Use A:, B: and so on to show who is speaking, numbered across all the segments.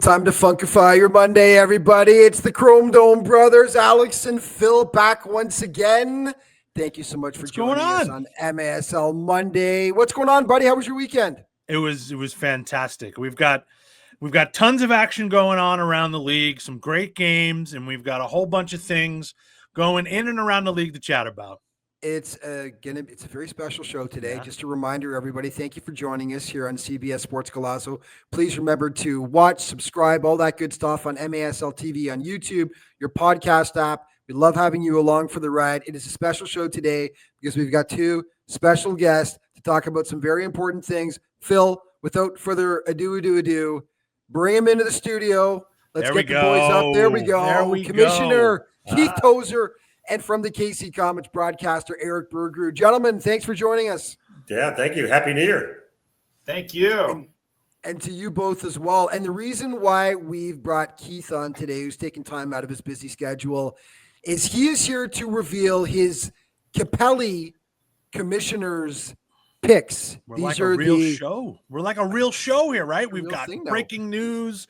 A: time to funkify your Monday, everybody. It's the Chrome Dome brothers, Alex and Phil, back once again. Thank you so much for joining us on MASL Monday. What's going on, buddy? How was your weekend?
B: It was fantastic. We've got tons of action going on around the league, some great games, and we've got a whole bunch of things going in and around the league to chat about.
A: It's a very special show today. Yeah. Just a reminder, everybody, thank you for joining us here on CBS Sports Golazo. Please remember to watch, subscribe, all that good stuff on MASL TV on YouTube, your podcast app. We love having you along for the ride. It is a special show today because we've got two special guests to talk about some very important things. Phil, without further ado, bring him into the studio. Let's get the boys up. There we go. Commissioner Keith Tozer. And from the KC Comets broadcaster, Erik Bergrud. Gentlemen, thanks for joining us.
C: Yeah, thank you. Happy New Year.
D: Thank you.
A: And to you both as well. And the reason why we've brought Keith on today, who's taking time out of his busy schedule, is he is here to reveal his Capelli Commissioner's picks.
B: We're like a real show. We're like a real show here, right? We've got breaking news.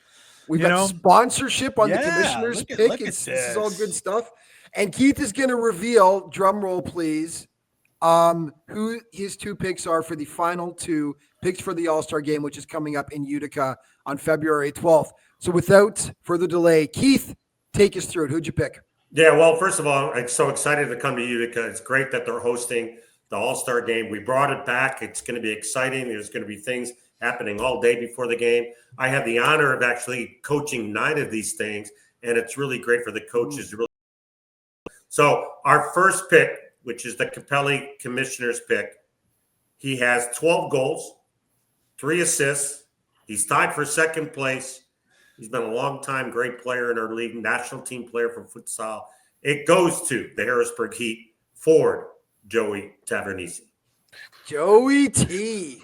A: We've got sponsorship on the Commissioner's pick. This is all good stuff. And Keith is going to reveal, drum roll please, who his two picks are for the final two picks for the All-Star Game, which is coming up in Utica on February 12th. So without further delay, Keith, take us through it. Who'd you pick?
C: Yeah, well, first of all, I'm so excited to come to Utica. It's great that they're hosting the All-Star Game. We brought it back. It's going to be exciting. There's going to be things happening all day before the game. I have the honor of actually coaching 9 of these things, and it's really great for the coaches to really. So our first pick, which is the Capelli Commissioner's pick, he has 12 goals, 3 assists. He's tied for second place. He's been a long-time great player in our league, national team player for futsal. It goes to the Harrisburg Heat forward, Joey Tavernese.
A: Joey T.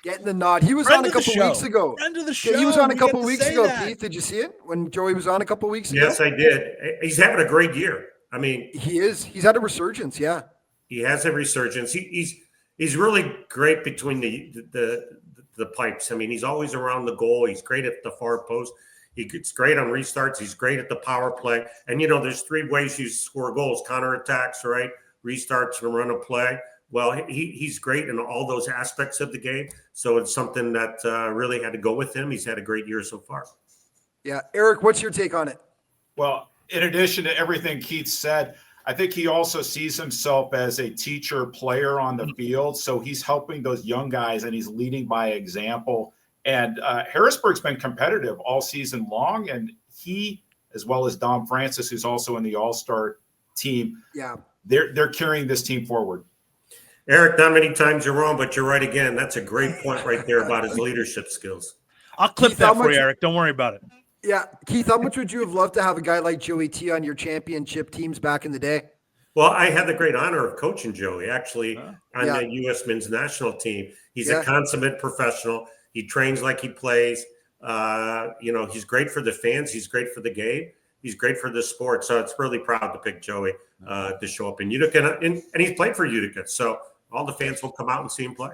A: Getting the nod. He was on a couple weeks ago.
B: Friend of the show.
A: He was on a couple weeks ago, Keith. Did you see it when Joey was on a couple weeks ago?
C: Yes, I did. He's having a great year. I mean,
A: he is. He's had a resurgence. Yeah,
C: he has a resurgence. He's really great between the pipes. I mean, he's always around the goal. He's great at the far post. He's great on restarts. He's great at the power play. And there's 3 ways you score goals: counterattacks, right? Restarts, and run a play. Well, he's great in all those aspects of the game. So it's something that really had to go with him. He's had a great year so far.
A: Yeah, Erik, what's your take on it?
D: Well, in addition to everything Keith said, I think he also sees himself as a teacher player on the field. So he's helping those young guys and he's leading by example. And Harrisburg's been competitive all season long. And he, as well as Dom Francis, who's also in the All-Star team, they're carrying this team forward.
C: Erik, not many times you're wrong, but you're right again. That's a great point right there about his leadership skills.
B: I'll clip Keith, that for you, Erik. Don't worry about it.
A: Yeah. Keith, how much would you have loved to have a guy like Joey T on your championship teams back in the day?
C: Well, I had the great honor of coaching Joey, actually, on the U.S. men's national team. He's a consummate professional. He trains like he plays. He's great for the fans. He's great for the game. He's great for the sport. So it's really proud to pick Joey to show up in Utica. And he's played for Utica. So all the fans will come out and see him play.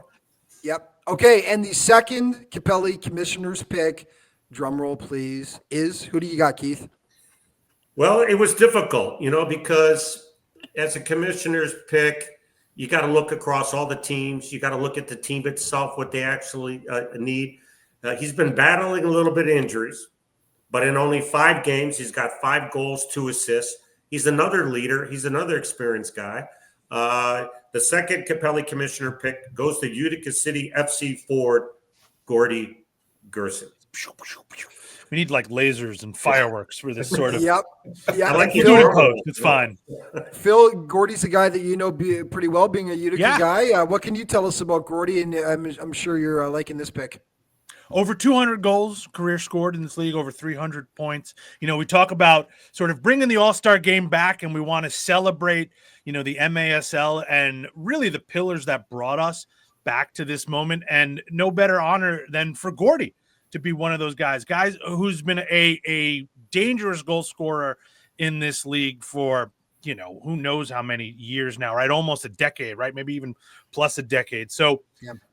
A: Yep. Okay, and the second Capelli Commissioner's pick, drum roll, please, is who do you got, Keith?
C: Well, it was difficult, because as a commissioner's pick, you got to look across all the teams. You got to look at the team itself, what they actually need. He's been battling a little bit of injuries, but in only 5 games, he's got 5 goals, 2 assists. He's another leader. He's another experienced guy. The second Capelli Commissioner pick goes to Utica City FC forward, Gordy Gerson.
B: We need like lasers and fireworks for this sort of.
A: Yep.
C: I like you.
B: It's fine.
A: Phil, Gordy's a guy that you know pretty well, being a Utica guy. What can you tell us about Gordy? And I'm sure you're liking this pick.
B: Over 200 goals career scored in this league, over 300 points. We talk about sort of bringing the All-Star Game back, and we want to celebrate, the MASL and really the pillars that brought us back to this moment. And no better honor than for Gordy to be one of those guys who's been a dangerous goal scorer in this league for who knows how many years now, right? Almost a decade, right? Maybe even plus a decade. So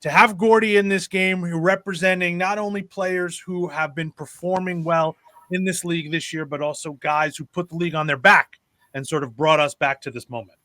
B: to have Gordy in this game, who representing not only players who have been performing well in this league this year, but also guys who put the league on their back and sort of brought us back to this moment.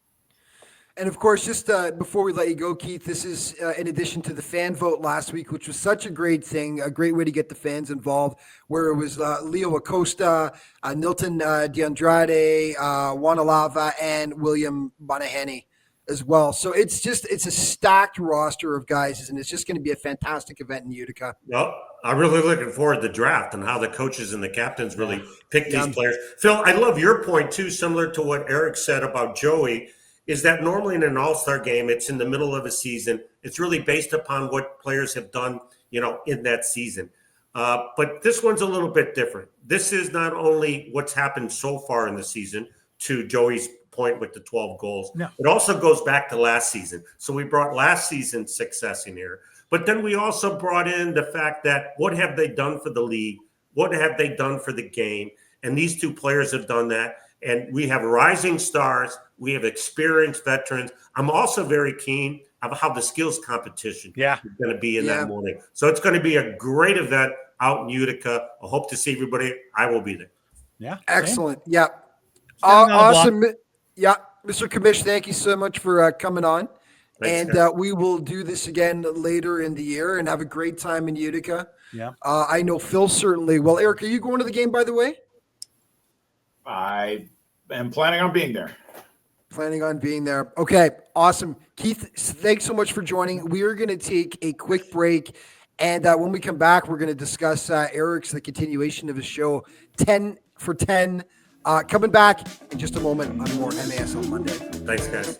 A: And of course, just before we let you go, Keith, this is in addition to the fan vote last week, which was such a great thing, a great way to get the fans involved, where it was Leo Acosta, Nilton DeAndrade, Juan Alava, and William Bonahani as well. So it's a stacked roster of guys, and it's just going to be a fantastic event in Utica.
C: Well, I'm really looking forward to the draft and how the coaches and the captains really pick these players. Phil, I love your point too, similar to what Erik said about Joey, is that normally in an all-star game, it's in the middle of a season. It's really based upon what players have done, in that season. But this one's a little bit different. This is not only what's happened so far in the season, to Joey's point with the 12 goals.
B: No.
C: It also goes back to last season. So we brought last season's success in here. But then we also brought in the fact that what have they done for the league? What have they done for the game? And these two players have done that. And we have rising stars. We have experienced veterans. I'm also very keen of how the skills competition is going to be in that morning. So it's going to be a great event out in Utica. I hope to see everybody. I will be there.
B: Yeah.
A: Excellent. Yeah. Awesome. Yeah. Mr. Commish, thank you so much for coming on.
C: Thanks,
A: and we will do this again later in the year and have a great time in Utica.
B: Yeah.
A: I know Phil certainly. Well, Erik, are you going to the game, by the way?
D: I am planning on being there.
A: Planning on being there. Okay, awesome. Keith, thanks so much for joining. We are going to take a quick break, and when we come back, we're going to discuss Erik's, the continuation of his show, 10 for 10. Coming back in just a moment on more MASL Monday.
C: Thanks, guys.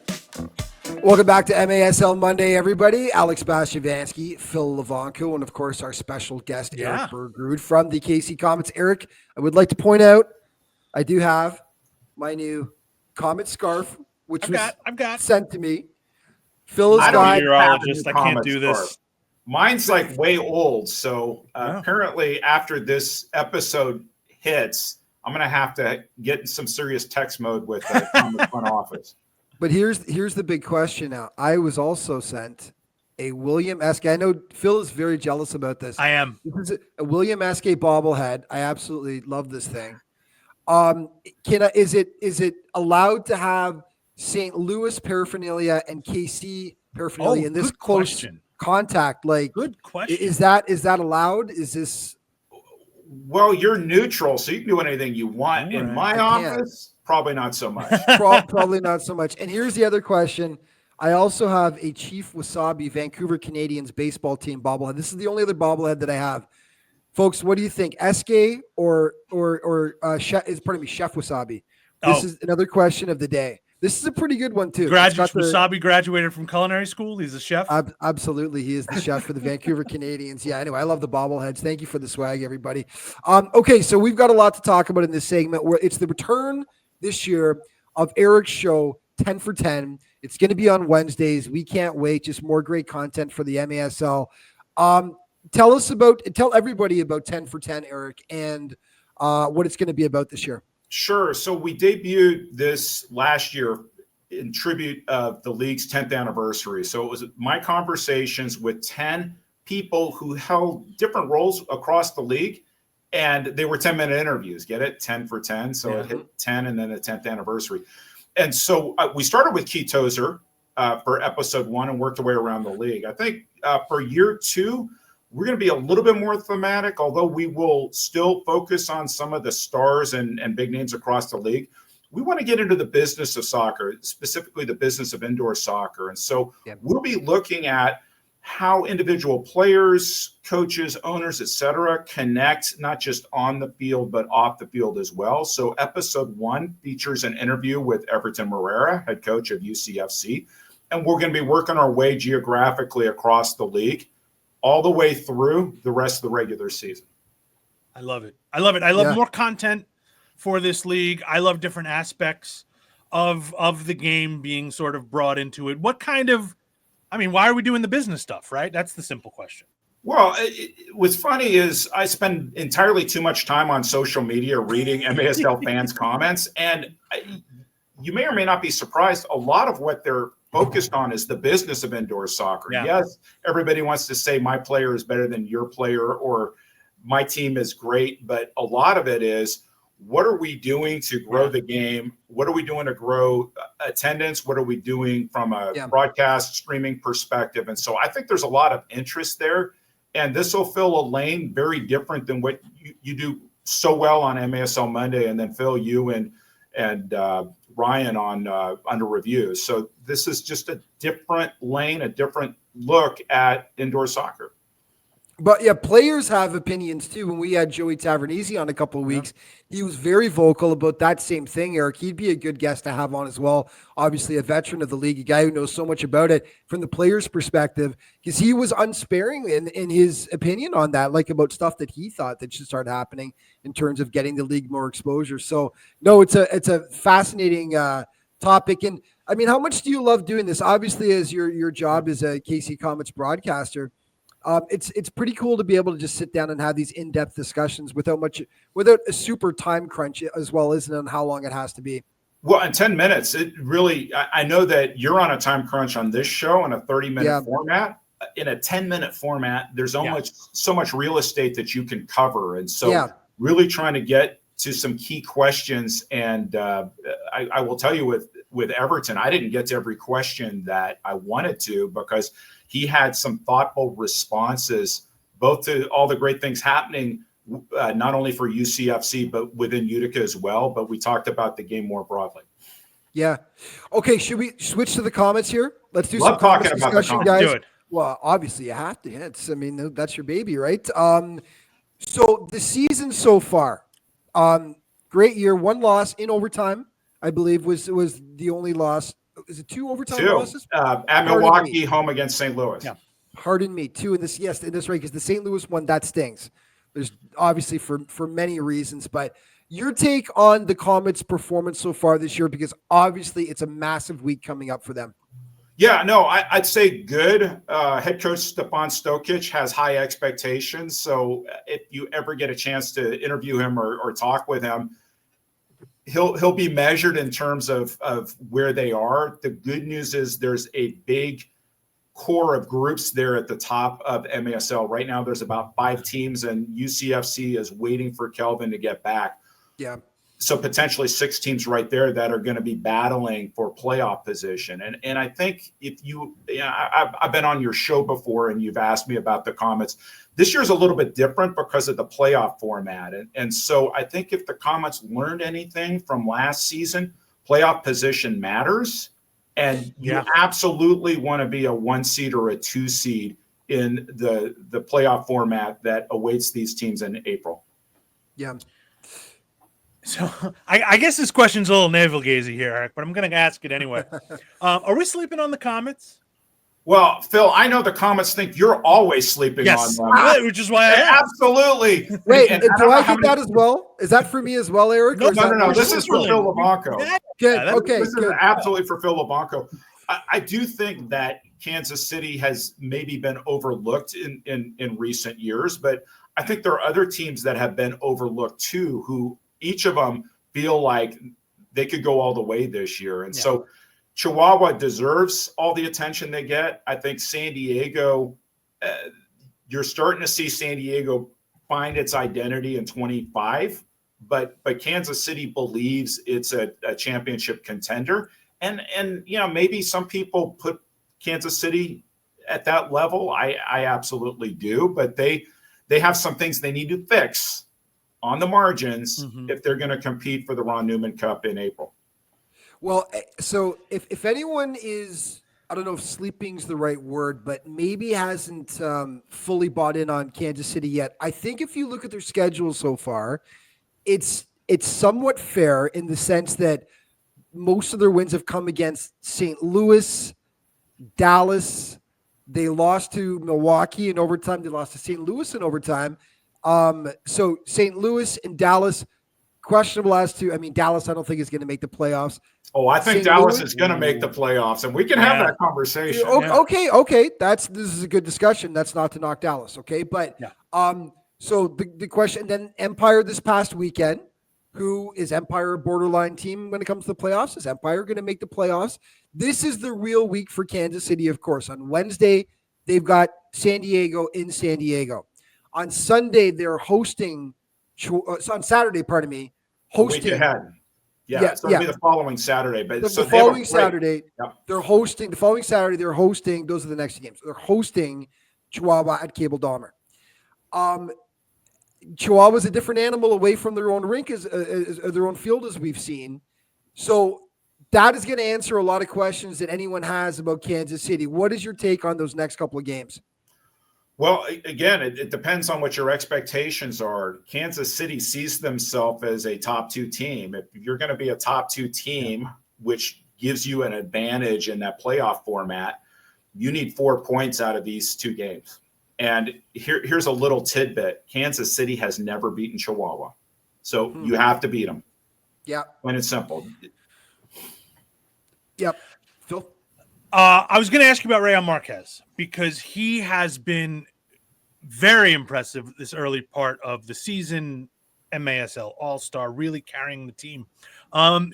A: Welcome back to MASL Monday, everybody. Alex Bastiavansky, Phil Levanko, and of course, our special guest, Erik Bergrud from the KC Comets. Erik, I would like to point out, I do have my new Comet scarf, which I've got sent to me. Phil is
B: I can't do this.
D: Scarf. Mine's like way old, so apparently after this episode hits, I'm going to have to get in some serious text mode with the Comet front office.
A: But here's the big question now. I was also sent a William Eske. I know Phil is very jealous about this.
B: I am.
A: This is a William Eske bobblehead. I absolutely love this thing. Is it allowed to have St. Louis paraphernalia and KC paraphernalia in this close contact? Like,
B: good question.
A: Is that allowed? Is this?
D: Well, you're neutral, so you can do anything you want. Right. In my office, probably not so much.
A: Probably not so much. And here's the other question. I also have a Chief Wasabi Vancouver Canadians baseball team bobblehead. This is the only other bobblehead that I have. Folks, what do you think? Eske or Chef Wasabi? This is another question of the day. This is a pretty good one too.
B: Wasabi graduated from culinary school. He's a chef.
A: Absolutely, he is the chef for the Vancouver Canadians. Yeah. Anyway, I love the bobbleheads. Thank you for the swag, everybody. Okay, so we've got a lot to talk about in this segment. Where it's the return this year of Erik's show, 10 for 10. It's going to be on Wednesdays. We can't wait. Just more great content for the MASL. Tell everybody about 10 for 10, Erik, and what it's going to be about this year.
D: Sure. So we debuted this last year in tribute of the league's 10th anniversary. So it was my conversations with 10 people who held different roles across the league, and they were 10-minute interviews. Get it? 10 for 10. So it hit 10 and then the 10th anniversary. And so we started with Keith Tozer for episode 1 and worked our way around the league. I think for year 2, we're going to be a little bit more thematic, although we will still focus on some of the stars and big names across the league. We want to get into the business of soccer, specifically the business of indoor soccer. And so we'll be looking at how individual players, coaches, owners, et cetera, connect not just on the field, but off the field as well. So episode 1 features an interview with Everton Moreira, head coach of UCFC. And we're going to be working our way geographically across the league, all the way through the rest of the regular season.
B: I love it. I love more content for this league. I love different aspects of the game being sort of brought into it. Why are we doing the business stuff, right? That's the simple question.
D: Well, what's funny is I spend entirely too much time on social media reading MASL fans' comments, and you may or may not be surprised. A lot of what they're focused on is the business of indoor soccer.
B: Yeah.
D: Yes, everybody wants to say my player is better than your player or my team is great, but a lot of it is, what are we doing to grow the game? What are we doing to grow attendance? What are we doing from a broadcast streaming perspective? And so I think there's a lot of interest there. And this will fill a lane very different than what you do so well on MASL Monday. And then Phil, you and Ryan on under review. So this is just a different lane, a different look at indoor soccer.
A: But yeah, players have opinions too. When we had Joey Tavernese on a couple of weeks, he was very vocal about that same thing, Eric. He'd be a good guest to have on as well. Obviously, a veteran of the league, a guy who knows so much about it from the players' perspective, because he was unsparing in his opinion on that, like about stuff that he thought that should start happening in terms of getting the league more exposure. So, no, it's a fascinating topic. And I mean, how much do you love doing this? Obviously, as your job as a KC Comets broadcaster, it's pretty cool to be able to just sit down and have these in-depth discussions without a super time crunch as well, isn't it, on how long it has to be?
D: Well, in 10 minutes, it really, I know that you're on a time crunch on this show in a 30-minute format. In a 10-minute format, there's so much real estate that you can cover. And so really trying to get to some key questions. And I will tell you with Everton, I didn't get to every question that I wanted to, because he had some thoughtful responses, both to all the great things happening, not only for UCFC, but within Utica as well. But we talked about the game more broadly.
A: Yeah. Okay. Should we switch to the comments here? Let's do
D: some
A: comments
D: talking about
A: discussion,
D: the
A: guys.
B: Do it.
A: Well, obviously you have to. That's your baby, right? So the season so far, great year. One loss in overtime, I believe, was the only loss. Is it 2 overtime losses?
D: At Milwaukee, home against St. Louis.
A: Yeah. Pardon me, 2 in this. Yes, in this right, because the St. Louis one, that stings. There's obviously for many reasons, but your take on the Comets' performance so far this year, because obviously it's a massive week coming up for them.
D: Yeah, no, I'd say good. Head coach Stefan Stokic has high expectations. So if you ever get a chance to interview him or talk with him, he'll be measured in terms of where they are. The good news is there's a big core of groups there at the top of MASL. Right now, there's about 5 teams, and UCFC is waiting for Kelvin to get back.
A: Yeah.
D: So potentially 6 teams right there that are going to be battling for playoff position. And I think I've been on your show before and you've asked me about the Comets. This year's a little bit different because of the playoff format. And so I think if the Comets learned anything from last season, playoff position matters. And you absolutely want to be a 1 seed or a 2 seed in the playoff format that awaits these teams in April.
A: Yeah.
B: So I guess this question's a little navel-gazing here, Eric, but I'm going to ask it anyway. Are we sleeping on the Comets?
D: Well, Phil, I know the Comets think you're always sleeping on them.
B: Which is why I asked.
D: Absolutely.
A: Wait, do I get that as well? Is that for me as well, Eric?
D: No. This is for Phil Labanco.
A: Good. Okay.
D: This is absolutely for Phil Labanco. I do think that Kansas City has maybe been overlooked in recent years, but I think there are other teams that have been overlooked too, who each of them feel like they could go all the way this year. And so Chihuahua deserves all the attention they get. I think San Diego, you're starting to see San Diego find its identity in 25, but Kansas City believes it's a championship contender. And maybe some people put Kansas City at that level. I absolutely do, but they have some things they need to fix on the margins if they're going to compete for the Ron Newman Cup in April.
A: Well, so if anyone is, I don't know if sleeping's the right word, but maybe hasn't fully bought in on Kansas City yet, I think if you look at their schedule so far, it's somewhat fair in the sense that most of their wins have come against St. Louis, Dallas. They lost to Milwaukee in overtime. They lost to St. Louis in overtime. So St. Louis and Dallas, questionable as to, Dallas, I don't think is going to make the playoffs.
D: Oh, I think
A: St.
D: Dallas
A: Louis?
D: is going to make the playoffs, and we can have that conversation.
A: Okay. This is a good discussion. That's not to knock Dallas. Okay. But, so the question, then Empire this past weekend, who is Empire a borderline team when it comes to the playoffs? Is Empire going to make the playoffs? This is the real week for Kansas City, of course. On Wednesday, they've got San Diego in San Diego. On Sunday, they're hosting. On Saturday, pardon me, hosting.
D: Week ahead. Yeah, it's going to be the following Saturday. But
A: the following Saturday, they're hosting. The following Saturday, they're hosting. Those are the next games. They're hosting Chihuahua at Cable Dahmer. Chihuahua's a different animal away from their own rink, as their own field, as we've seen. So that is going to answer a lot of questions that anyone has about Kansas City. What is your take on those next couple of games?
D: Well, again, it depends on what your expectations are. Kansas City sees themselves as a top 2 team. If you're going to be a top 2 team, which gives you an advantage in that playoff format, you need 4 points out of these 2 games. And here's a little tidbit. Kansas City has never beaten Chihuahua. So you have to beat them.
A: Yeah.
D: Plain and simple.
A: Yep. Phil?
B: I was going to ask you about Rian Marques because he has been very impressive this early part of the season. MASL All-Star, really carrying the team.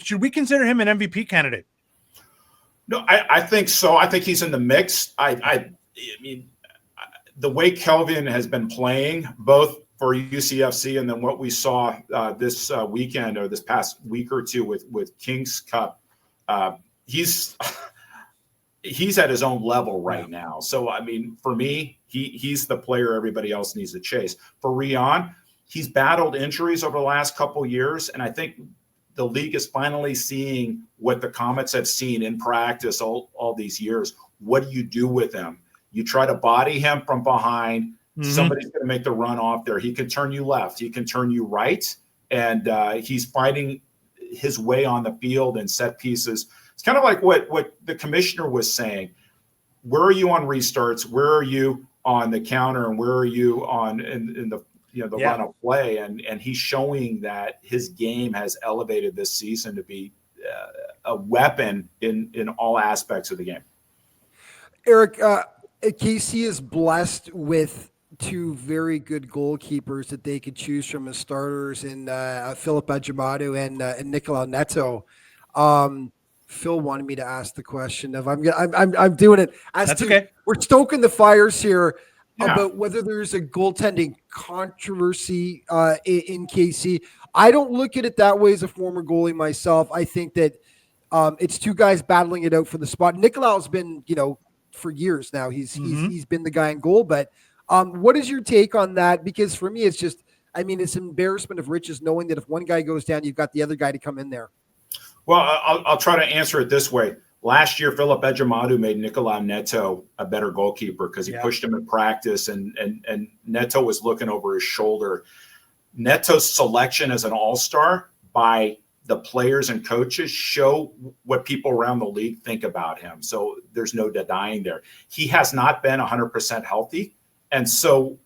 B: Should we consider him an MVP candidate?
D: No, I think so. I think he's in the mix. I mean, the way Kelvin has been playing, both for UCFC and then what we saw this weekend or this past week or two with Kings Cup, he's at his own level right now. So, I mean, for me, he's the player everybody else needs to chase. For Rian, he's battled injuries over the last couple of years, and I think the league is finally seeing what the Comets have seen in practice all these years. What do you do with him? You try to body him from behind. Somebody's going to make the run off there. He can turn you left. He can turn you right. And he's fighting his way on the field and set pieces. It's kind of like what the commissioner was saying. Where are you on restarts? Where are you on the counter? And where are you on in the run of play? And he's showing that his game has elevated this season to be a weapon in all aspects of the game.
A: Erik, KC is blessed with 2 very good goalkeepers that they could choose from as starters in Philip Adjamadu and Nicolau Neto. Phil wanted me to ask the question of I'm doing it.
B: That's okay.
A: We're stoking the fires here about whether there's a goaltending controversy in KC. I don't look at it that way as a former goalie myself. I think that it's 2 guys battling it out for the spot. Nicolau's been, for years now. He's been the guy in goal. But what is your take on that? Because for me, it's just, it's an embarrassment of riches knowing that if one guy goes down, you've got the other guy to come in there.
D: Well, I'll try to answer it this way. Last year, Philip Adjamadu made Nicolau Neto a better goalkeeper because he pushed him in practice, and Neto was looking over his shoulder. Neto's selection as an all-star by the players and coaches show what people around the league think about him. So there's no denying there. He has not been 100% healthy. And so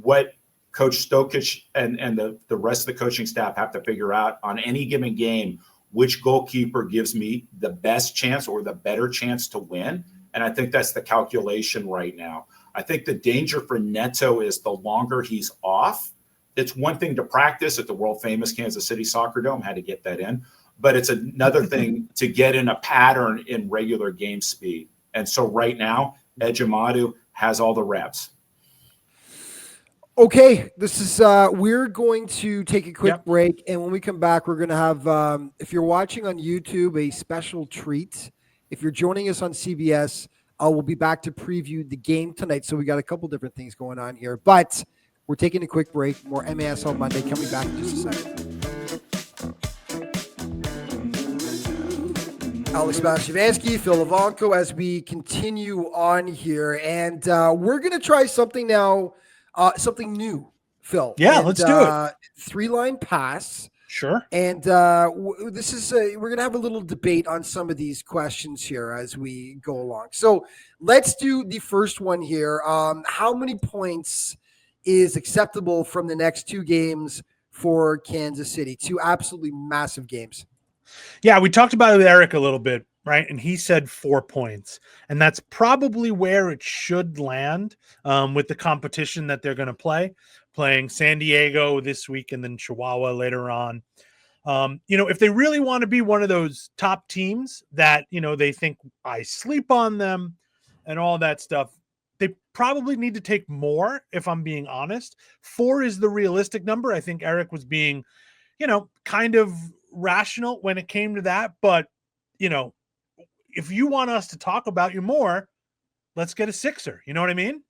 D: what Coach Stokic and the rest of the coaching staff have to figure out on any given game, which goalkeeper gives me the best chance or the better chance to win. And I think that's the calculation right now. I think the danger for Neto is the longer he's off. It's one thing to practice at the world famous Kansas City Soccer Dome, had to get that in, but it's another thing to get in a pattern in regular game speed. And so right now, Adjamadu has all the reps.
A: Okay, this is we're going to take a quick break, and when we come back, we're going to have, if you're watching on YouTube, a special treat. If you're joining us on CBS, we'll be back to preview the game tonight. So we got a couple different things going on here, but we're taking a quick break. More MASL Monday coming back in just a second. Alex Bashevansky, Phil Ivanko, as we continue on here, and we're going to try something now. Something new, Phil.
B: Yeah, let's do it.
A: 3-line pass.
B: Sure.
A: And this is we're going to have a little debate on some of these questions here as we go along. So let's do the first one here. How many points is acceptable from the next 2 games for Kansas City? 2 absolutely massive games.
B: Yeah, we talked about it with Erik a little bit, right? And he said 4 points. And that's probably where it should land with the competition that they're going to playing San Diego this week and then Chihuahua later on. If they really want to be one of those top teams that, they think I sleep on them and all that stuff, they probably need to take more, if I'm being honest. 4 is the realistic number. I think Erik was being, kind of rational when it came to that. But, if you want us to talk about you more, let's get a 6er. You know what I mean?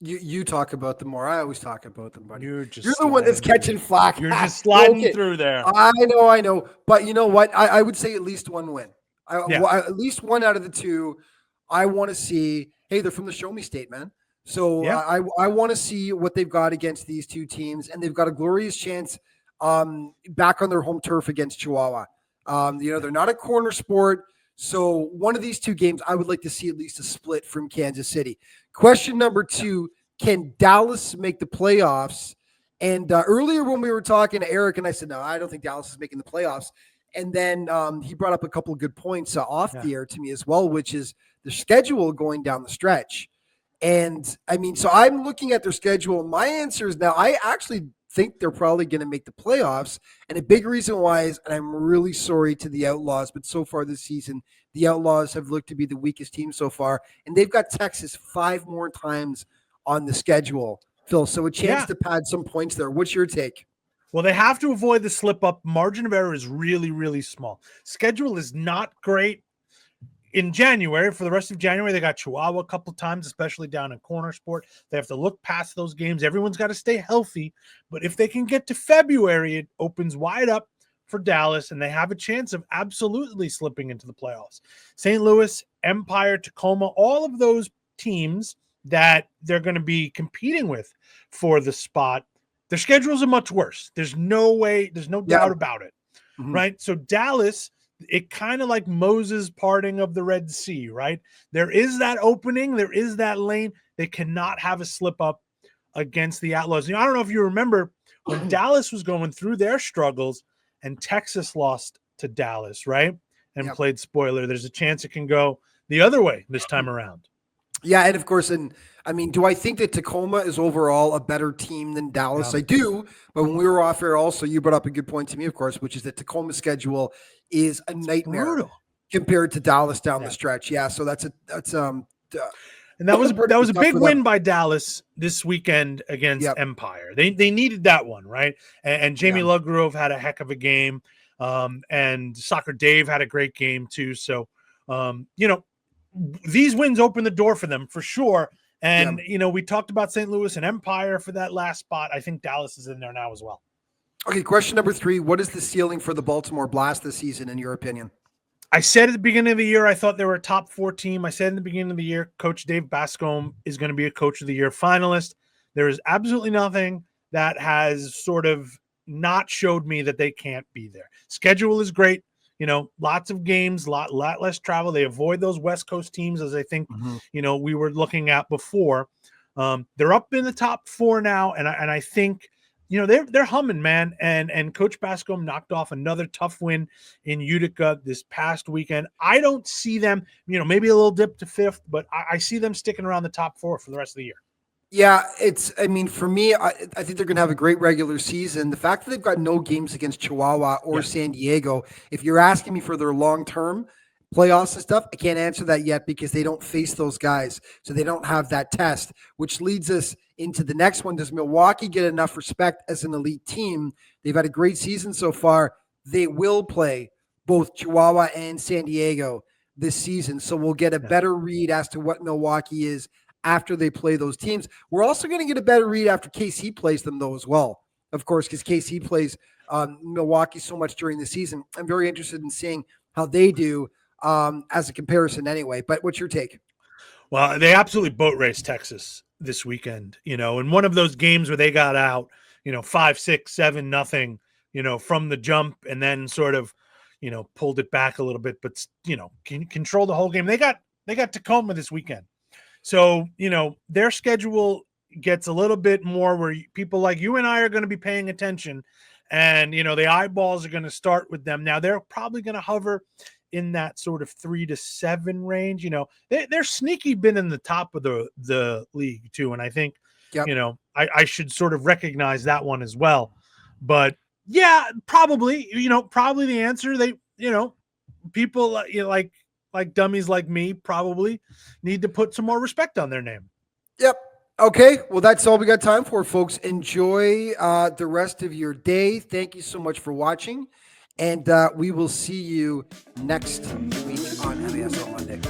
A: You talk about them more. I always talk about them, buddy.
B: You're
A: the one that's catching flack.
B: You're just sliding
A: Okay.
B: through there.
A: I know. But you know what? I would say at least one win. At least one out of the 2. I want to see. Hey, they're from the Show Me State, man. So I want to see what they've got against these 2 teams, and they've got a glorious chance back on their home turf against Chihuahua. They're not a corner sport. So one of these 2 games, I would like to see at least a split from Kansas City. Question number 2, can Dallas make the playoffs? And earlier when we were talking to Erik, and I said, no, I don't think Dallas is making the playoffs. And then he brought up a couple of good points off the air to me as well, which is the schedule going down the stretch. And I mean, so I'm looking at their schedule. My answer is now I actually think they're probably going to make the playoffs. And a big reason why is, and I'm really sorry to the Outlaws, but so far this season, the Outlaws have looked to be the weakest team so far. And they've got Texas 5 more times on the schedule, Phil. So a chance to pad some points there. What's your take?
B: Well, they have to avoid the slip up. Margin of error is really, really small. Schedule is not great. In January, for the rest of January, they got Chihuahua a couple times, especially down in corner sport. They have to look past those games. Everyone's got to stay healthy. But if they can get to February, it opens wide up for Dallas, and they have a chance of absolutely slipping into the playoffs. St. Louis, Empire, Tacoma, all of those teams that they're going to be competing with for the spot, their schedules are much worse. There's no doubt about it, right? So Dallas, it kind of like Moses parting of the Red Sea, right? There is that opening. There is that lane. They cannot have a slip up against the Outlaws. I don't know if you remember when Dallas was going through their struggles and Texas lost to Dallas, right? And played spoiler. There's a chance it can go the other way this time around.
A: Yeah, and of course, do I think that Tacoma is overall a better team than Dallas? I do, but when we were off air also, you brought up a good point to me, of course, which is that Tacoma's schedule is a nightmare compared to Dallas down the stretch. Yeah, so and
B: that was a big win by Dallas this weekend against Empire. They needed that one, right? And Jamie Lovegrove had a heck of a game, and Soccer Dave had a great game too. So, these wins open the door for them for sure. And, we talked about St. Louis and Empire for that last spot. I think Dallas is in there now as well.
A: Okay, question number 3. What is the ceiling for the Baltimore Blast this season, in your opinion?
B: I said at the beginning of the year, I thought they were a top 4 team. I said in the beginning of the year, Coach Dave Bascom is going to be a Coach of the Year finalist. There is absolutely nothing that has sort of not showed me that they can't be there. Schedule is great. Lots of games, lot less travel. They avoid those West Coast teams, as I think, we were looking at before. They're up in the top 4 now, and I think, they're humming, man. And Coach Bascom knocked off another tough win in Utica this past weekend. I don't see them, maybe a little dip to 5th, but I see them sticking around the top 4 for the rest of the year.
A: Yeah, for me, I think they're going to have a great regular season. The fact that they've got no games against Chihuahua or San Diego, if you're asking me for their long-term playoffs and stuff, I can't answer that yet because they don't face those guys. So they don't have that test, which leads us into the next one. Does Milwaukee get enough respect as an elite team? They've had a great season so far. They will play both Chihuahua and San Diego this season. So we'll get a better read as to what Milwaukee is after they play those teams. We're also going to get a better read after KC plays them, though, as well, of course, because KC plays Milwaukee so much during the season. I'm very interested in seeing how they do as a comparison anyway. But what's your take?
B: Well, they absolutely boat raced Texas this weekend, in one of those games where they got out, 5, 6, 7-0, from the jump, and then sort of, pulled it back a little bit, but, can control the whole game. They got Tacoma this weekend. So, their schedule gets a little bit more where people like you and I are going to be paying attention, and, the eyeballs are going to start with them. Now, they're probably going to hover in that sort of 3 to 7 range. They're sneaky been in the top of the league too. And I think, I should sort of recognize that one as well. But, Yeah, probably. Probably the answer. People like dummies like me probably need to put some more respect on their name.
A: Yep. Okay. Well, that's all we got time for, folks. Enjoy the rest of your day. Thank you so much for watching. And we will see you next week on MASL Monday.